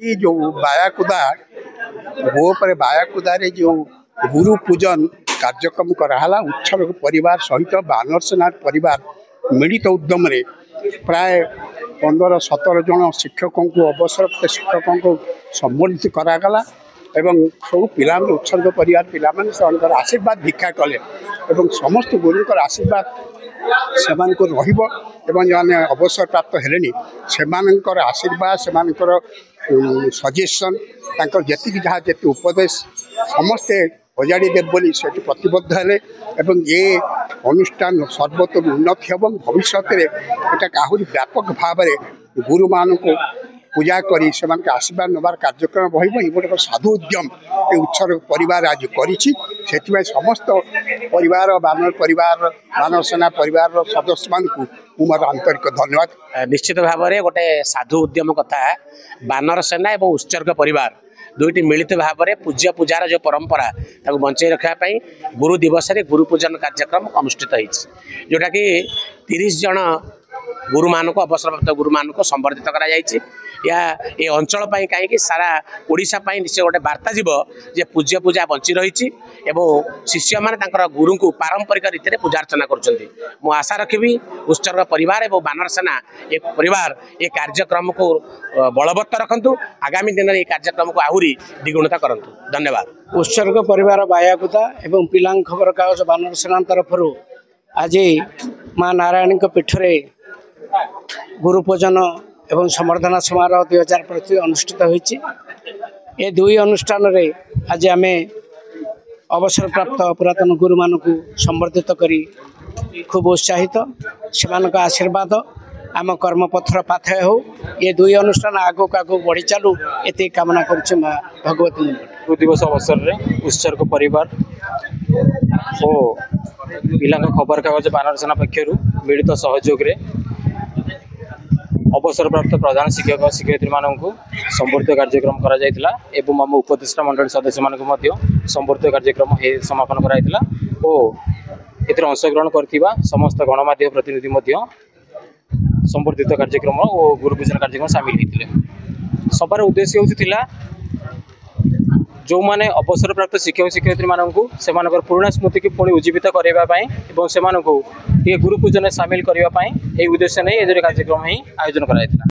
ये जो बायाकुदा वो पर बायाकुदा रे जो गुरु पूजन कार्यक्रम कराला उत्सव परिवार सहित बानर सेना परिवार मिलित उद्यम रे प्राय 15-17 जन शिक्षकों को अवसर शिक्षकों को सम्मानित करागला एवं सब पिला उत्सर्ग परिवार पिला आशीर्वाद भिक्षा कले एवं समस्त गुरुकर आशीर्वाद से जो अवसर प्राप्त हेले से आशीर्वाद से सजेसन जी जहाँ जी उपदेश समस्ते अजाड़ी देव बोली से प्रतिबद्ध हेले एवं ये अनुष्ठान सर्वोत्तम उन्नति एवं भविष्य में आहरी व्यापक भाव में गुरु मान को पूजा करी से आशीर्वाद नबार कार्यक्रम रही गोटे साधु उद्यम ये उत्सव परिवार आज करी समस्त परिवार बानर सेना परिवार सदस्य मान मोर आंतरिक धन्यवाद। निश्चित भाव में गोटे साधु उद्यम कथा बानर सेना और उत्सर्ग परिवार दुईटी मिलित भाव में पूज्य पूजार जो परंपरा बंचाई रखापी गुरु दिवस गुरु पूजन कार्यक्रम अनुष्ठित होती जोटा कि 30 जन गुरु मान को अवसरप्राप्त गुरु मान को संबर्धित करा या ये अंचल कहीं सारा ओडिशा निश्चय गोटे वार्ता जीव जे पूज्य पूजा बंची रही शिष्य मैंने गुरु को पारंपरिक रीति में पूजा अर्चना कर आशा रखी उत्सर्ग परिवार और बानर सेना एक परिवार ये कार्यक्रम को बलवत्तर रखु आगामी दिन में कार्यक्रम को आहरी द्विगुणता करूँ। धन्यवाद। उत्सर्ग परिवार बायाकुदा एवं पिलांग खबर कागज बानर सेना तरफ आज माँ नारायणी पीठरे गुरु पूजन एवं संवर्धना समारोह 2025 अनुष्ठित होती ये दुई अनुष्ठान रे आज आम अवसर प्राप्त पुरातन गुरु मान को संबर्धित करी खूब उत्साहित से आशीर्वाद आम कर्मपथर पाथय हो ये दुई अनुष्ठान आगो आगो बढ़ी चलू ये कामना करुचे माँ भगवती। गुरु दिवस अवसर में उत्सर्ग परिवार और पिला खबर कागज बानर सेना पक्षर मिलित सहयोग रे अवसर प्राप्त प्रधान शिक्षक शिक्षयित्री मानू संबर्धित कार्यक्रम करा एवं आम उपदेष्टा मंडली सदस्य मानक संबर्धित कार्यक्रम समापन कराइला और एथि अंशग्रहण करथिबा समस्त गणमाध्यम प्रतिनिधि संबर्धित कार्यक्रम और गुरुपूजन कार्यक्रम सामिल होते सबार उद्देश्य होता जो माने अवसर प्राप्त शिक्षक शिक्षयित्री मानू से पुराणा स्मृति की पुणी उज्जीवित करने से गुरुपूजन सामिल करने उद्देश्य नहीं कार्यक्रम ही आयोजन कराइला।